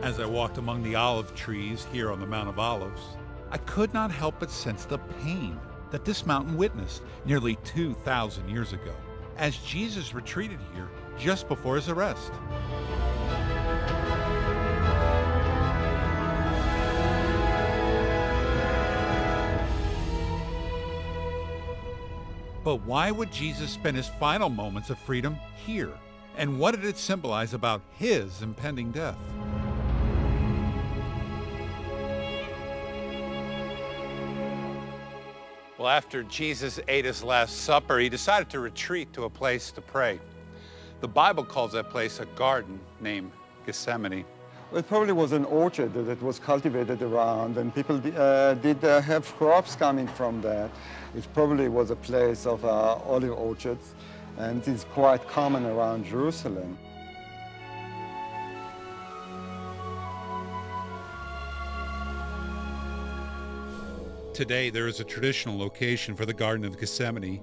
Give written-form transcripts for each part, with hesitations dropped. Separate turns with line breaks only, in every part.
As I walked among the olive trees here on the Mount of Olives, I could not help but sense the pain that this mountain witnessed nearly 2,000 years ago, as Jesus retreated here just before his arrest. But why would Jesus spend his final moments of freedom here? And what did it symbolize about his impending death? Well, after Jesus ate his Last Supper, he decided to retreat to a place to pray. The Bible calls that place a garden named Gethsemane.
It probably was an orchard that was cultivated around, and people did have crops coming from that. It probably was a place of olive orchards, and it's quite common around Jerusalem.
Today, there is a traditional location for the Garden of Gethsemane.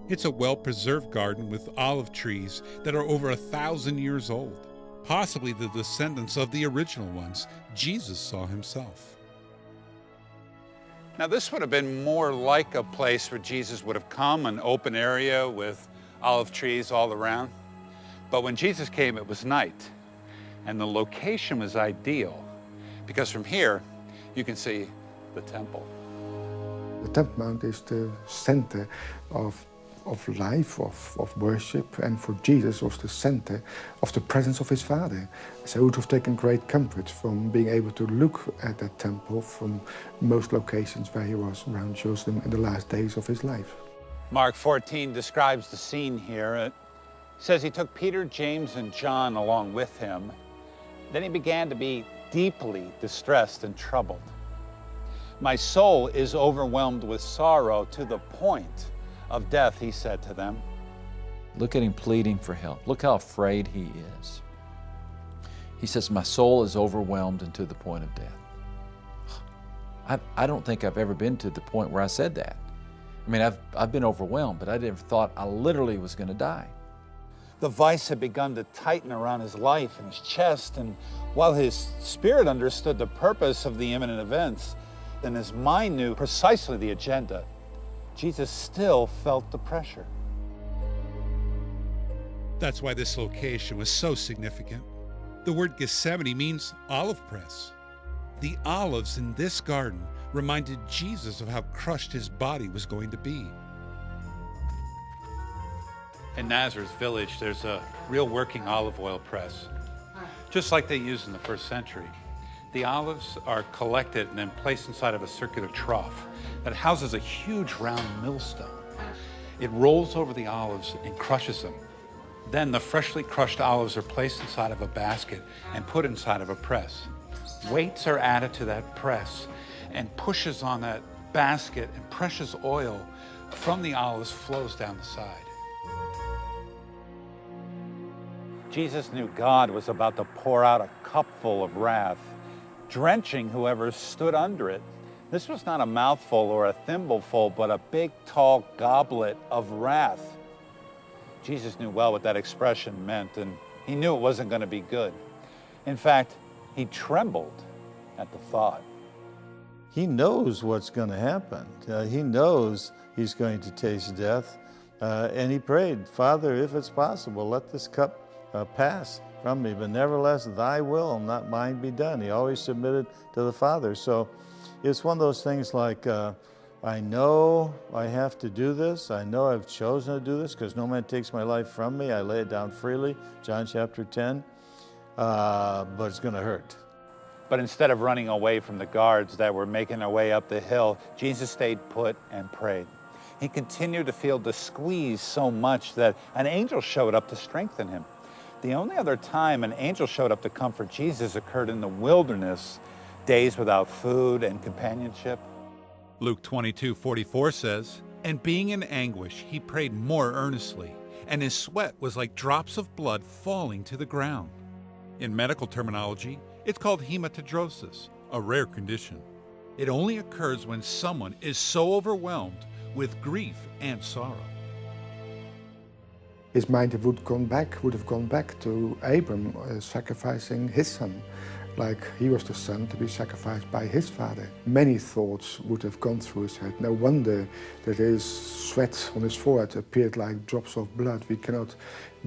It's a well-preserved garden with olive trees that are over 1,000 years old, possibly the descendants of the original ones Jesus saw himself. Now, this would have been more like a place where Jesus would have come, an open area with olive trees all around. But when Jesus came, it was night, and the location was ideal because from here, you can see the temple.
The Temple Mount is the center of life, of worship, and for Jesus was the center of the presence of his Father. So he would have taken great comfort from being able to look at that temple from most locations where he was around Jerusalem in the last days of his life.
Mark 14 describes the scene here. It says he took Peter, James, and John along with him. Then he began to be deeply distressed and troubled. My soul is overwhelmed with sorrow to the point of death, he said to them.
Look at him pleading for help. Look how afraid he is. He says, my soul is overwhelmed and to the point of death. I don't think I've ever been to the point where I said that. I mean, I've been overwhelmed, but I never thought I literally was going to die.
The vice had begun to tighten around his life and his chest, and while his spirit understood the purpose of the imminent events, and his mind knew precisely the agenda, Jesus still felt the pressure. That's why this location was so significant. The word Gethsemane means olive press. The olives in this garden reminded Jesus of how crushed his body was going to be. In Nazareth village, there's a real working olive oil press, just like they used in the first century. The olives are collected and then placed inside of a circular trough that houses a huge round millstone. It rolls over the olives and crushes them. Then the freshly crushed olives are placed inside of a basket and put inside of a press. Weights are added to that press and pushes on that basket, and precious oil from the olives flows down the side. Jesus knew God was about to pour out a cupful of wrath, drenching whoever stood under it. This was not a mouthful or a thimbleful, but a big, tall goblet of wrath. Jesus knew well what that expression meant, and he knew it wasn't going to be good. In fact, he trembled at the thought.
He knows what's going to happen. He knows he's going to taste death, and he prayed, Father, if it's possible, let this cup pass from me, but nevertheless, thy will, not mine, be done. He always submitted to the Father. So it's one of those things like, I know I have to do this. I know I've chosen to do this because no man takes my life from me. I lay it down freely, John chapter 10, but it's going to hurt.
But instead of running away from the guards that were making their way up the hill, Jesus stayed put and prayed. He continued to feel the squeeze so much that an angel showed up to strengthen him. The only other time an angel showed up to comfort Jesus occurred in the wilderness, days without food and companionship. Luke 22:44 says, and being in anguish, he prayed more earnestly, and his sweat was like drops of blood falling to the ground. In medical terminology, it's called hematidrosis, a rare condition. It only occurs when someone is so overwhelmed with grief and sorrow.
His mind would have gone back to Abram sacrificing his son, like he was the son to be sacrificed by his father. Many thoughts would have gone through his head. No wonder that his sweat on his forehead appeared like drops of blood. We cannot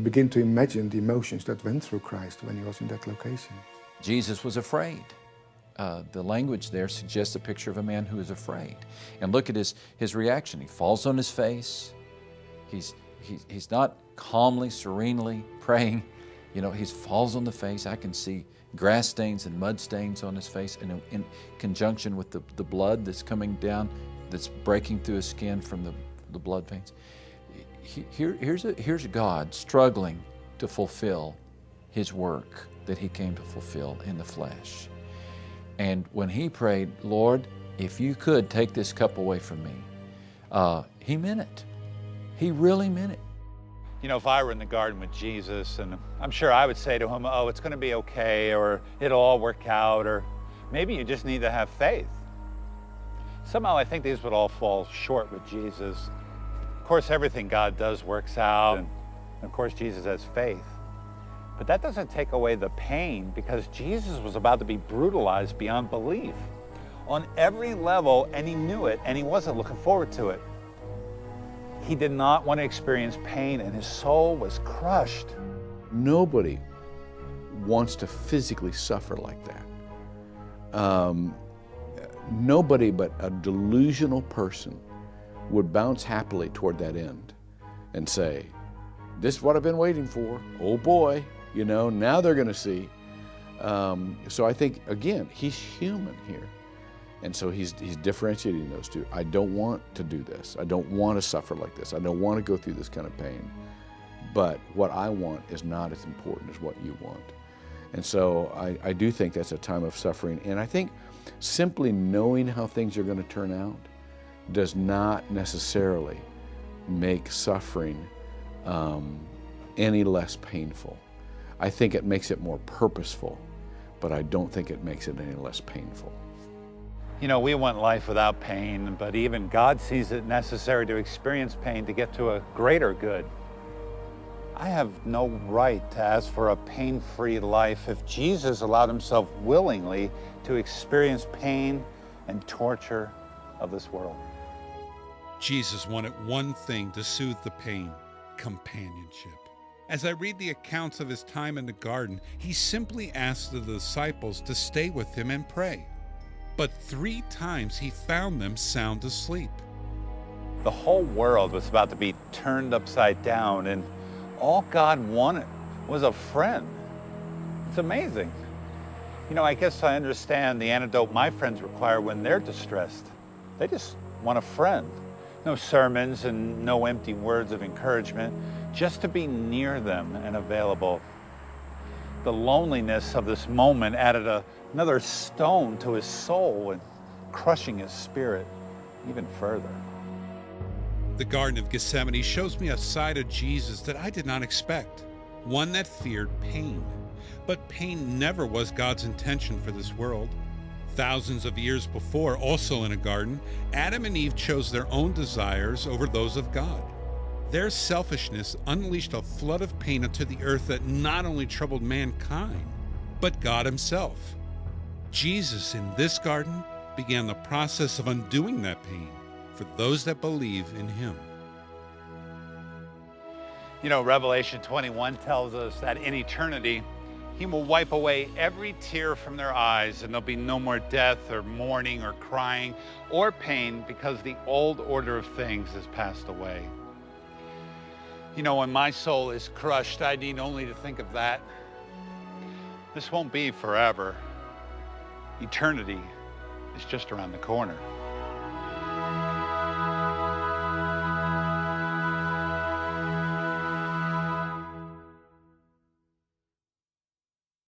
begin to imagine the emotions that went through Christ when he was in that location.
Jesus was afraid. The language there suggests a picture of a man who is afraid. And look at his reaction. He falls on his face. He's not calmly, serenely praying. You know, he falls on the face. I can see grass stains and mud stains on his face, and in conjunction with the blood that's coming down, that's breaking through his skin from the blood veins. Here's God struggling to fulfill his work that he came to fulfill in the flesh. And when he prayed, Lord, if you could take this cup away from me, he meant it. He really meant it.
You know, if I were in the garden with Jesus, and I'm sure I would say to him, oh, it's going to be okay, or it'll all work out, or maybe you just need to have faith. Somehow I think these would all fall short with Jesus. Of course, everything God does works out, and of course, Jesus has faith. But that doesn't take away the pain, because Jesus was about to be brutalized beyond belief on every level, and he knew it, and he wasn't looking forward to it. He did not want to experience pain, and his soul was crushed.
Nobody wants to physically suffer like that. Nobody but a delusional person would bounce happily toward that end and say, this is what I've been waiting for. Oh boy, you know, now they're going to see. So I think, again, he's human here. And so he's differentiating those two. I don't want to do this. I don't want to suffer like this. I don't want to go through this kind of pain. But what I want is not as important as what you want. And so I do think that's a time of suffering. And I think simply knowing how things are going to turn out does not necessarily make suffering any less painful. I think it makes it more purposeful, but I don't think it makes it any less painful.
You know, we want life without pain, but even God sees it necessary to experience pain to get to a greater good. I have no right to ask for a pain-free life if Jesus allowed himself willingly to experience pain and torture of this world.
Jesus wanted one thing to soothe the pain: companionship. As I read the accounts of his time in the garden, he simply asked the disciples to stay with him and pray. But 3 times he found them sound asleep.
The whole world was about to be turned upside down, and all God wanted was a friend. It's amazing. You know, I guess I understand the antidote my friends require when they're distressed. They just want a friend. No sermons and no empty words of encouragement, just to be near them and available. The loneliness of this moment added another stone to his soul and crushing his spirit even further.
The Garden of Gethsemane shows me a side of Jesus that I did not expect, one that feared pain. But pain never was God's intention for this world. Thousands of years before, also in a garden, Adam and Eve chose their own desires over those of God. Their selfishness unleashed a flood of pain into the earth that not only troubled mankind, but God himself. Jesus in this garden began the process of undoing that pain for those that believe in him.
You know, Revelation 21 tells us that in eternity, he will wipe away every tear from their eyes, and there'll be no more death or mourning or crying or pain, because the old order of things has passed away. You know, when my soul is crushed, I need only to think of that. This won't be forever. Eternity is just around the corner.